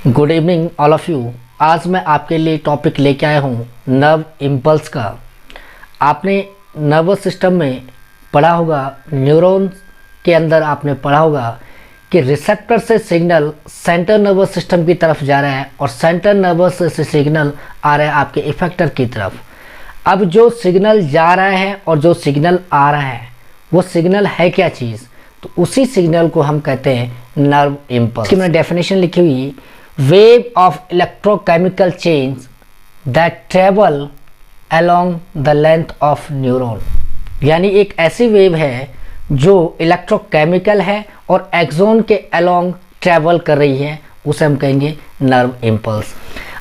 Good evening all of you. आज मैं आपके लिए टॉपिक लेके आया हूँ नर्व इम्पल्स का। आपने नर्वस सिस्टम में पढ़ा होगा, न्यूरॉन्स के अंदर आपने पढ़ा होगा कि रिसेप्टर से सिग्नल सेंट्रल नर्वस सिस्टम की तरफ जा रहा है और सेंट्रल नर्वस से सिग्नल आ रहा है आपके इफेक्टर की तरफ। अब जो सिग्नल जा रहा है और जो सिग्नल आ रहा है वो सिग्नल है क्या चीज़, तो उसी सिग्नल को हम कहते हैं नर्व इम्पल्स। की मैंने डेफिनेशन लिखी हुई, wave of electrochemical change that travel along the length of neuron। यानी एक ऐसी वेव है जो इलेक्ट्रोकेमिकल है और एक्सोन के अलोंग ट्रैवल कर रही है, उसे हम कहेंगे नर्व इम्पल्स।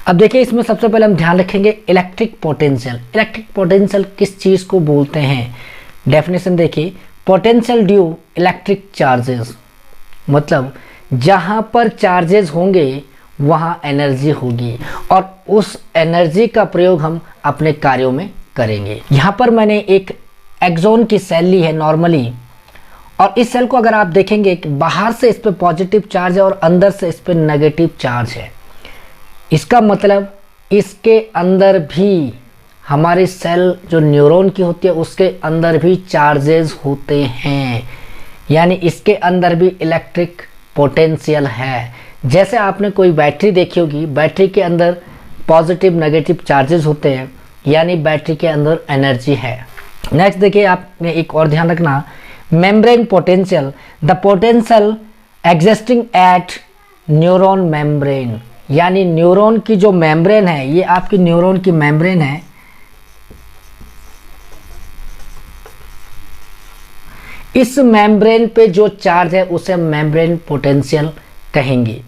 अब देखिए, इसमें सबसे पहले हम ध्यान रखेंगे इलेक्ट्रिक पोटेंशियल। इलेक्ट्रिक पोटेंशियल किस चीज़ को बोलते हैं? डेफिनेशन देखिए, पोटेंशियल ड्यू इलेक्ट्रिक चार्जेस, मतलब जहाँ पर चार्जेस होंगे वहाँ एनर्जी होगी और उस एनर्जी का प्रयोग हम अपने कार्यों में करेंगे। यहाँ पर मैंने एक एक्सोन की सेल ली है नॉर्मली, और इस सेल को अगर आप देखेंगे कि बाहर से इस पर पॉजिटिव चार्ज है और अंदर से इस पर नेगेटिव चार्ज है। इसका मतलब इसके अंदर भी हमारी सेल जो न्यूरॉन की होती है उसके अंदर भी चार्जेस होते हैं, यानी इसके अंदर भी इलेक्ट्रिक पोटेंशियल है। जैसे आपने कोई बैटरी देखी होगी, बैटरी के अंदर पॉजिटिव नेगेटिव चार्जेस होते हैं, यानी बैटरी के अंदर एनर्जी है। नेक्स्ट देखिए, आपने एक और ध्यान रखना, membrane potential, the potential existing at neuron membrane. यानी न्यूरॉन की जो मेम्ब्रेन है, ये आपकी न्यूरॉन की मेम्ब्रेन है, इस मेम्ब्रेन पे जो चार्ज है उसे मेम्ब्रेन पोटेंशियल कहेंगे।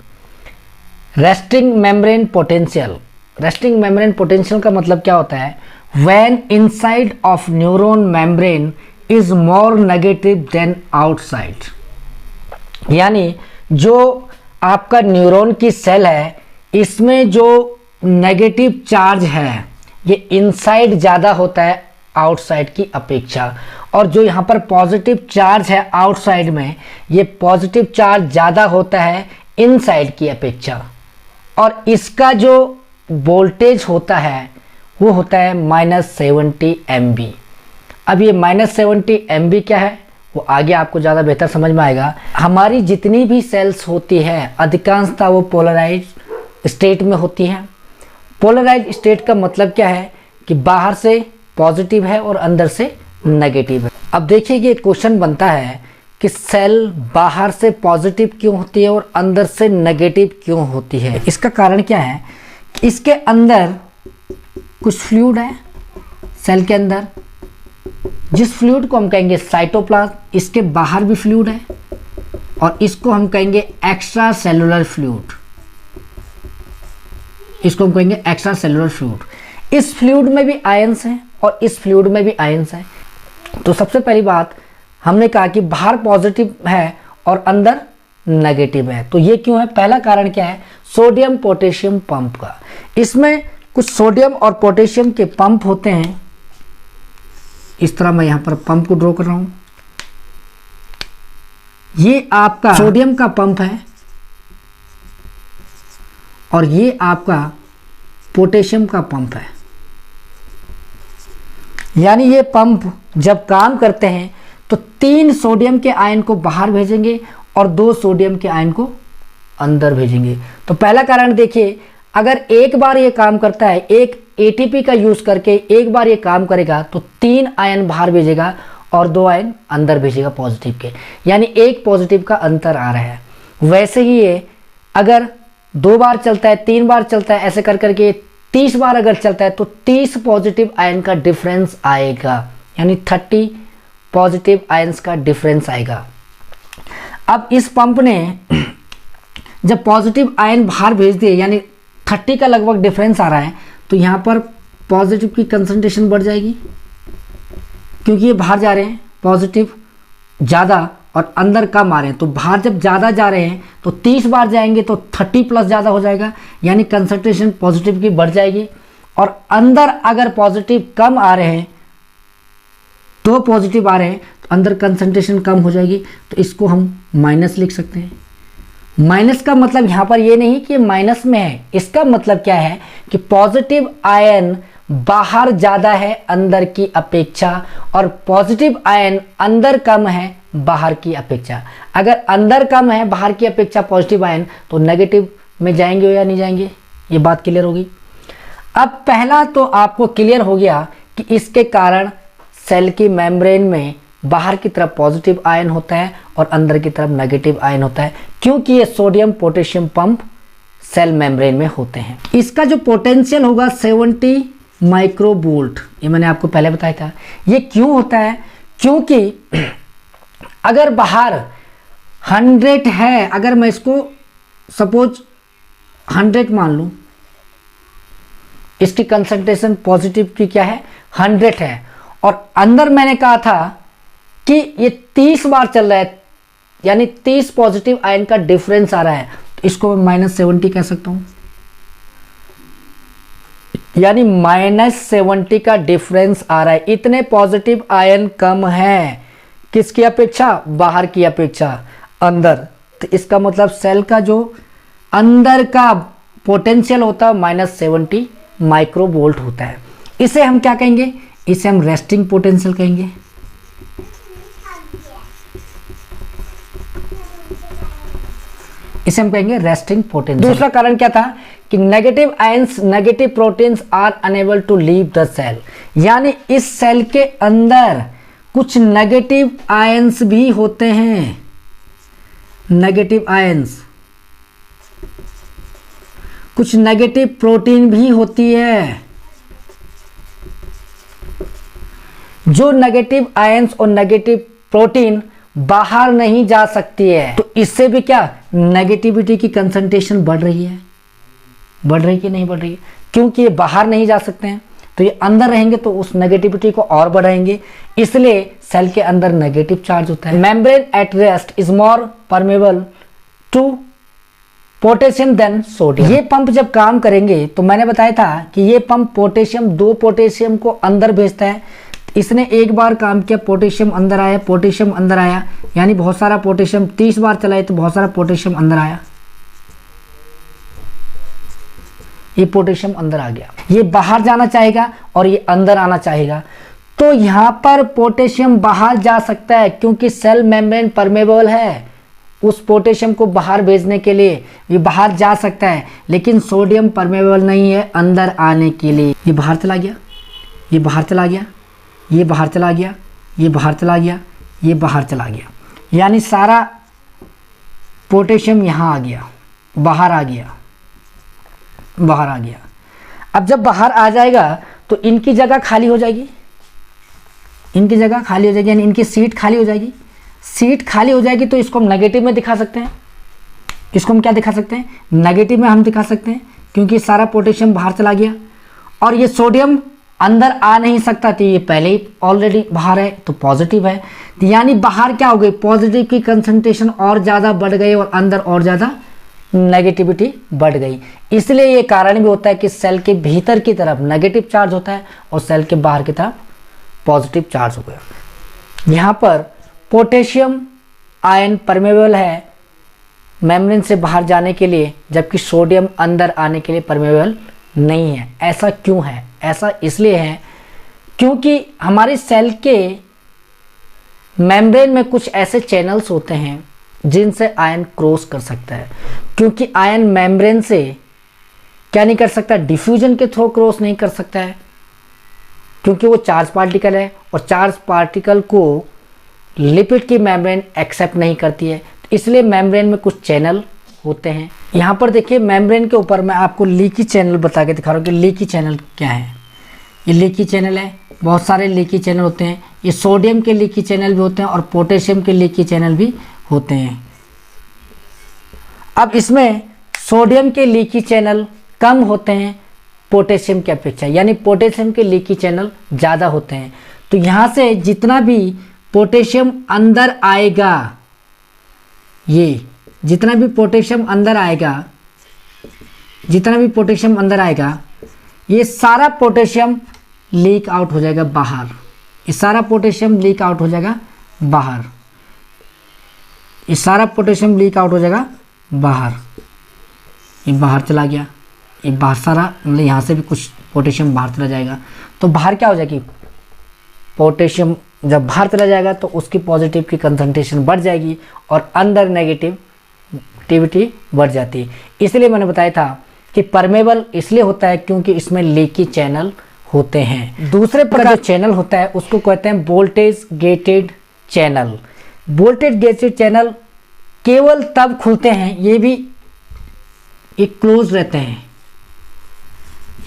Resting membrane potential, resting membrane potential का मतलब क्या होता है? When inside of neuron membrane is more negative than outside. यानी जो आपका न्यूरॉन की सेल है, इसमें जो नेगेटिव चार्ज है ये इनसाइड ज़्यादा होता है आउटसाइड की अपेक्षा, और जो यहाँ पर पॉजिटिव चार्ज है आउटसाइड में, ये पॉजिटिव चार्ज ज़्यादा होता है इनसाइड की अपेक्षा, और इसका जो वोल्टेज होता है वो होता है -70 MV। अब ये -70 MV क्या है वो आगे आपको ज़्यादा बेहतर समझ में आएगा। हमारी जितनी भी सेल्स होती है अधिकांशतः वो पोलराइज स्टेट में होती हैं। पोलराइज स्टेट का मतलब क्या है कि बाहर से पॉजिटिव है और अंदर से नेगेटिव है। अब देखिए, ये क्वेश्चन बनता है कि सेल बाहर से पॉजिटिव क्यों होती है और अंदर से नेगेटिव क्यों होती है? इसका कारण क्या है कि इसके अंदर कुछ फ्लूइड है सेल के अंदर, जिस फ्लूइड को हम कहेंगे साइटोप्लाज्म। इसके बाहर भी फ्लूइड है और इसको हम कहेंगे एक्स्ट्रा सेलुलर फ्लूइड, इसको हम कहेंगे एक्स्ट्रा सेलुलर फ्लूइड। इस फ्लूइड में भी आयंस हैं और इस फ्लूइड में भी आयंस हैं। तो सबसे पहली बात हमने कहा कि बाहर पॉजिटिव है और अंदर नेगेटिव है, तो ये क्यों है? पहला कारण क्या है? सोडियम पोटेशियम पंप का। इसमें कुछ सोडियम और पोटेशियम के पंप होते हैं। इस तरह मैं यहां पर पंप को ड्रॉ कर रहा हूं। ये आपका सोडियम का पंप है और ये आपका पोटेशियम का पंप है। यानी ये पंप जब काम करते हैं तो 3 सोडियम के आयन को बाहर भेजेंगे और 2 सोडियम के आयन को अंदर भेजेंगे। तो पहला कारण देखिए, अगर एक बार ये काम करता है, एक ATP का यूज करके एक बार ये काम करेगा तो 3 आयन बाहर भेजेगा और 2 आयन अंदर भेजेगा पॉजिटिव के, यानी एक पॉजिटिव का अंतर आ रहा है। वैसे ही ये अगर 2 बार चलता है, 3 बार चलता है, ऐसे कर करके 30 बार अगर चलता है तो 30 पॉजिटिव आयन का डिफरेंस आएगा, यानी 30 पॉजिटिव आयंस का डिफरेंस आएगा। अब इस पंप ने जब पॉजिटिव आयन बाहर भेज दिए, यानी 30 का लगभग डिफरेंस आ रहा है, तो यहाँ पर पॉजिटिव की कंसंट्रेशन बढ़ जाएगी क्योंकि ये बाहर जा रहे हैं, पॉजिटिव ज़्यादा और अंदर कम आ रहे हैं, तो बाहर जब ज़्यादा जा रहे हैं तो 30 बार जाएंगे तो 30 प्लस ज़्यादा हो जाएगा, यानी कंसंट्रेशन पॉजिटिव की बढ़ जाएगी। और अंदर अगर पॉजिटिव कम आ रहे हैं, 2 पॉजिटिव आ रहे हैं तो अंदर कंसंट्रेशन कम हो जाएगी, तो इसको हम माइनस लिख सकते हैं। माइनस का मतलब यहाँ पर ये नहीं कि माइनस में है, इसका मतलब क्या है कि पॉजिटिव आयन बाहर ज़्यादा है अंदर की अपेक्षा, और पॉजिटिव आयन अंदर कम है बाहर की अपेक्षा। अगर अंदर कम है बाहर की अपेक्षा पॉजिटिव आयन, तो नेगेटिव में जाएंगे या नहीं जाएंगे, ये बात क्लियर होगी। अब पहला तो आपको क्लियर हो गया कि इसके कारण सेल की मेम्ब्रेन में बाहर की तरफ पॉजिटिव आयन होता है और अंदर की तरफ नेगेटिव आयन होता है, क्योंकि ये sodium potassium pump cell membrane में होते हैं। इसका जो पोटेंशियल होगा 70 माइक्रोवोल्ट, ये मैंने आपको पहले बताया था। ये क्यों होता है? क्योंकि अगर बाहर 100 है, अगर मैं इसको सपोज 100 मान लूं, इसकी कंसंट्रेशन पॉजिटिव की क्या है 100 है, और अंदर मैंने कहा था कि ये 30 बार चल रहा है, यानी 30 पॉजिटिव आयन का डिफरेंस आ रहा है, तो इसको मैं -70 कह सकता हूं, यानी -70 का डिफरेंस आ रहा है। इतने पॉजिटिव आयन कम है किसकी अपेक्षा? बाहर की अपेक्षा अंदर। तो इसका मतलब सेल का जो अंदर का पोटेंशियल होता है -70 माइक्रोवोल्ट होता है। इसे हम क्या कहेंगे? इसे हम रेस्टिंग पोटेंशियल कहेंगे। इसे हम कहेंगे रेस्टिंग पोटेंशियल। दूसरा कारण क्या था कि negative ions, negative proteins are unable to leave the cell, यानी इस सेल के अंदर कुछ नेगेटिव आयंस भी होते हैं। नेगेटिव आयंस, कुछ नेगेटिव प्रोटीन भी होती है। जो नेगेटिव आयंस और नेगेटिव प्रोटीन बाहर नहीं जा सकती है, तो इससे भी क्या नेगेटिविटी की कंसंट्रेशन बढ़ रही है। बढ़ रही कि नहीं बढ़ रही है? क्योंकि ये बाहर नहीं जा सकते हैं, तो ये अंदर रहेंगे तो उस नेगेटिविटी को और बढ़ाएंगे, इसलिए सेल के अंदर नेगेटिव चार्ज होता है। Membrane at rest is more permeable to potassium than sodium. ये पंप जब काम करेंगे तो मैंने बताया था कि ये पंप पोटेशियम, 2 पोटेशियम को अंदर भेजता है। इसने एक बार काम किया, पोटेशियम अंदर आया, पोटेशियम अंदर आया, यानी बहुत सारा पोटेशियम 30 बार चलाए तो बहुत सारा पोटेशियम अंदर आया। ये पोटेशियम अंदर आ गया, ये बाहर जाना चाहेगा और ये अंदर आना चाहेगा। तो यहाँ पर पोटेशियम बाहर जा सकता है क्योंकि सेल मेम्ब्रेन परमेबल है, उस पोटेशियम को बाहर भेजने के लिए ये बाहर जा सकता है, लेकिन सोडियम परमेबल नहीं है अंदर आने के लिए। ये बाहर चला गया, ये बाहर चला गया, ये बाहर चला गया, ये बाहर चला गया, ये बाहर चला गया, यानी सारा पोटेशियम यहाँ आ गया, बाहर आ गया, बाहर आ गया। अब जब बाहर आ जाएगा तो इनकी जगह खाली हो जाएगी, इनकी जगह खाली हो जाएगी, यानी इनकी सीट खाली हो जाएगी। सीट खाली हो जाएगी तो इसको हम नेगेटिव में दिखा सकते हैं। इसको हम क्या दिखा सकते हैं? नेगेटिव में हम दिखा सकते हैं, क्योंकि सारा पोटेशियम बाहर चला गया और ये सोडियम अंदर आ नहीं सकता, तो ये पहले ही ऑलरेडी बाहर है तो पॉजिटिव है, तो यानी बाहर क्या हो गई? पॉजिटिव की कंसंट्रेशन और ज़्यादा बढ़ गई और अंदर और ज़्यादा नेगेटिविटी बढ़ गई। इसलिए ये कारण भी होता है कि सेल के भीतर की तरफ नेगेटिव चार्ज होता है और सेल के बाहर की तरफ पॉजिटिव चार्ज हो गया। यहाँ पर पोटेशियम आयन परमेबल है मेम्ब्रेन से बाहर जाने के लिए, जबकि सोडियम अंदर आने के लिए परमेबल नहीं है। ऐसा क्यों है? ऐसा इसलिए है क्योंकि हमारे सेल के मेम्ब्रेन में कुछ ऐसे चैनल्स होते हैं जिनसे आयन क्रॉस कर सकता है, क्योंकि आयन मेम्ब्रेन से क्या नहीं कर सकता? डिफ्यूजन के थ्रू क्रॉस नहीं कर सकता है, क्योंकि वो चार्ज पार्टिकल है और चार्ज पार्टिकल को लिपिड की मेम्ब्रेन एक्सेप्ट नहीं करती है, इसलिए मेम्ब्रेन में कुछ चैनल होते हैं। यहाँ पर देखिए मेम्ब्रेन के ऊपर मैं आपको लीकी चैनल बता के दिखा रहा हूँ कि लीकी चैनल क्या है। ये लीकी चैनल है, बहुत सारे लीकी चैनल होते हैं। ये सोडियम के लीकी चैनल भी होते हैं और पोटेशियम के लीकी चैनल भी होते हैं। अब इसमें सोडियम के लीकी चैनल कम होते हैं पोटेशियम की अपेक्षा, यानी पोटेशियम के लीकी चैनल ज़्यादा होते हैं। तो यहाँ से जितना भी पोटेशियम अंदर आएगा ये जितना भी पोटेशियम अंदर आएगा, ये सारा पोटेशियम लीक आउट हो जाएगा बाहर। ये सारा पोटेशियम लीक आउट हो जाएगा बाहर। ये सारा पोटेशियम लीक आउट हो जाएगा बाहर। ये बाहर चला गया, ये बाहर सारा, मतलब यहाँ से भी कुछ पोटेशियम बाहर चला जाएगा। तो बाहर क्या हो जाएगी, पोटेशियम जब बाहर चला जाएगा तो उसकी पॉजिटिव की कंसंट्रेशन बढ़ जाएगी और अंदर नेगेटिविटी बढ़ जाती है। इसलिए मैंने बताया था कि परमेबल इसलिए होता है क्योंकि इसमें लीकी चैनल होते हैं। दूसरे प्रकार जो चैनल होता है उसको कहते हैं voltage gated channel. Voltage gated channel केवल तब खुलते हैं, ये भी एक क्लोज रहते हैं,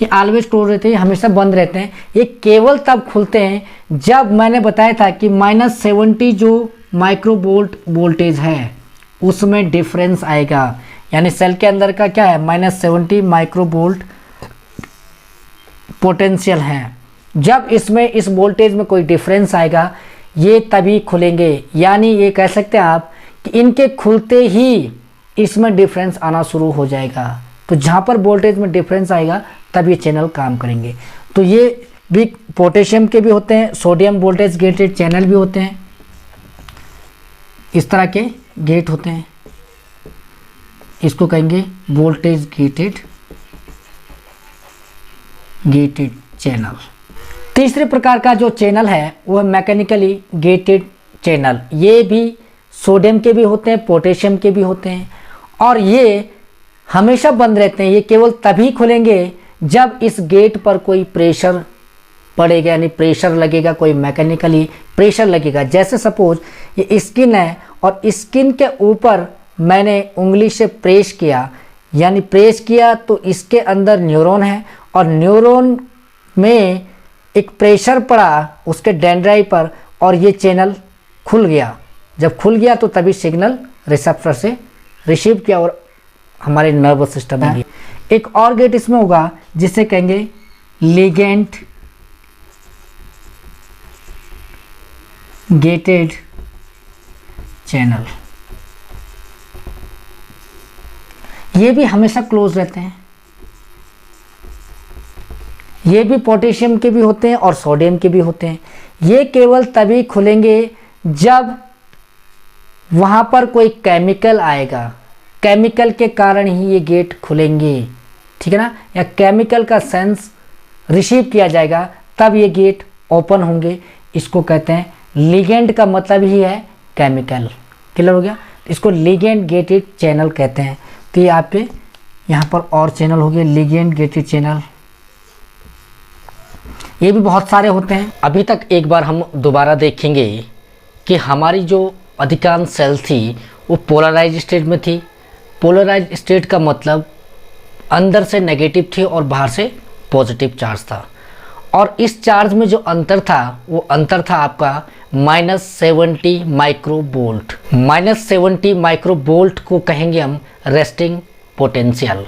ये ऑलवेज क्लोज रहते हैं, हमेशा बंद रहते हैं। ये केवल तब खुलते हैं जब मैंने बताया था कि -70 जो माइक्रोवोल्ट वोल्टेज है उसमें डिफरेंस आएगा। यानी सेल के अंदर का क्या है, -70 माइक्रोवोल्ट पोटेंशियल है। जब इसमें इस वोल्टेज में कोई डिफरेंस आएगा ये तभी खुलेंगे। यानी ये कह सकते हैं आप कि इनके खुलते ही इसमें डिफरेंस आना शुरू हो जाएगा। तो जहाँ पर वोल्टेज में डिफरेंस आएगा तब ये चैनल काम करेंगे। तो ये भी पोटेशियम के भी होते हैं, सोडियम वोल्टेज गेटेड चैनल भी होते हैं, इस तरह के गेट होते हैं, इसको कहेंगे वोल्टेज गेटेड चैनल। तीसरे प्रकार का जो चैनल है वो है मैकेनिकली गेटेड चैनल। ये भी सोडियम के भी होते हैं, पोटेशियम के भी होते हैं और ये हमेशा बंद रहते हैं। ये केवल तभी खुलेंगे जब इस गेट पर कोई प्रेशर पड़ेगा, यानी प्रेशर लगेगा, कोई मैकेनिकली प्रेशर लगेगा। जैसे सपोज ये स्किन है और स्किन के ऊपर मैंने उंगली से प्रेस किया, यानी प्रेस किया तो इसके अंदर न्यूरॉन है और न्यूरॉन में एक प्रेशर पड़ा उसके डेंड्राइट पर और ये चैनल खुल गया। जब खुल गया तो तभी सिग्नल रिसेप्टर से रिसीव किया और हमारे नर्वस सिस्टम में गया। एक और गेट इसमें होगा जिसे कहेंगे लिगेंड गेटेड चैनल। ये भी हमेशा क्लोज रहते हैं। ये भी पोटेशियम के भी होते हैं और सोडियम के भी होते हैं। ये केवल तभी खुलेंगे जब वहाँ पर कोई केमिकल आएगा, केमिकल के कारण ही ये गेट खुलेंगे, ठीक है ना, या केमिकल का सेंस रिसीव किया जाएगा तब ये गेट ओपन होंगे। इसको कहते हैं लिगेंड, का मतलब ही है केमिकल। क्लियर हो गया? इसको लिगेंड गेटेड चैनल कहते हैं। तो ये आपके यहाँ पर और चैनल हो गए लिगेंड गेटेड चैनल। ये भी बहुत सारे होते हैं। अभी तक एक बार हम दोबारा देखेंगे कि हमारी जो अधिकांश सेल थी वो पोलराइज स्टेट में थी। पोलराइज स्टेट का मतलब अंदर से नेगेटिव थी और बाहर से पॉजिटिव चार्ज था। और इस चार्ज में जो अंतर था वो अंतर था आपका -70 माइक्रोवोल्ट। -70 माइक्रोवोल्ट को कहेंगे हम रेस्टिंग पोटेंशियल।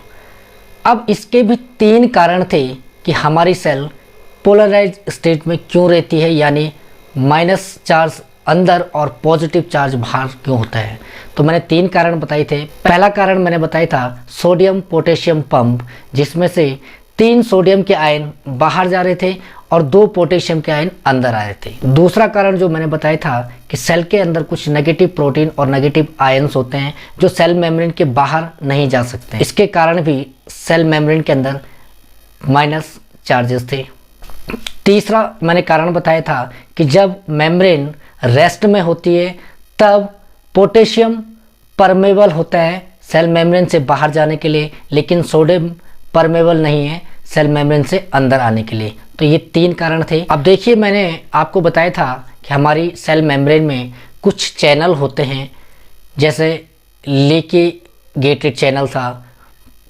अब इसके भी 3 कारण थे कि हमारी सेल पोलराइज स्टेट में क्यों रहती है, यानी माइनस चार्ज अंदर और पॉजिटिव चार्ज बाहर क्यों होता है। तो मैंने 3 कारण बताए थे। पहला कारण मैंने बताया था सोडियम पोटेशियम पंप, जिसमें से 3 सोडियम के आयन बाहर जा रहे थे और 2 पोटेशियम के आयन अंदर आ रहे थे। दूसरा कारण जो मैंने बताया था कि सेल के अंदर कुछ नेगेटिव प्रोटीन और नेगेटिव आयन्स होते हैं जो सेल मेम्ब्रेन के बाहर नहीं जा सकते। इसके कारण भी सेल मेम्ब्रेन के अंदर माइनस चार्जेस थे। तीसरा मैंने कारण बताया था कि जब मेम्ब्रेन रेस्ट में होती है तब पोटेशियम परमेबल होता है सेल मेम्ब्रेन से बाहर जाने के लिए, लेकिन सोडियम परमेबल नहीं है सेल मेम्ब्रेन से अंदर आने के लिए। तो ये 3 कारण थे। अब देखिए, मैंने आपको बताया था कि हमारी सेल मेम्ब्रेन में कुछ चैनल होते हैं, जैसे लीकी गेटेड चैनल था,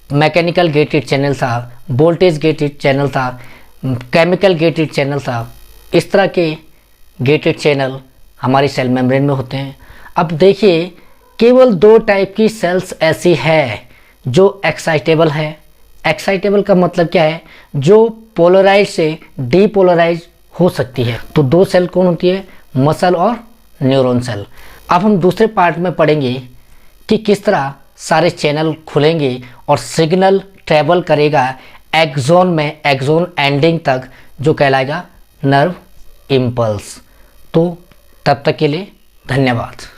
मैकेनिकल गेटेड चैनल था, वोल्टेज गेटेड चैनल था, केमिकल गेटेड चैनल था। इस तरह के गेटेड चैनल हमारी सेल मेम्ब्रेन में होते हैं। अब देखिए, केवल 2 टाइप की सेल्स ऐसी है जो एक्साइटेबल है। एक्साइटेबल का मतलब क्या है? जो पोलराइज से डीपोलराइज हो सकती है। तो 2 सेल कौन होती है? मसल और न्यूरॉन सेल। अब हम दूसरे पार्ट में पढ़ेंगे कि किस तरह सारे चैनल खुलेंगे और सिग्नल ट्रेवल करेगा एक्सोन में, एक्सोन एंडिंग तक, जो कहलाएगा नर्व इम्पल्स। तो तब तक के लिए धन्यवाद।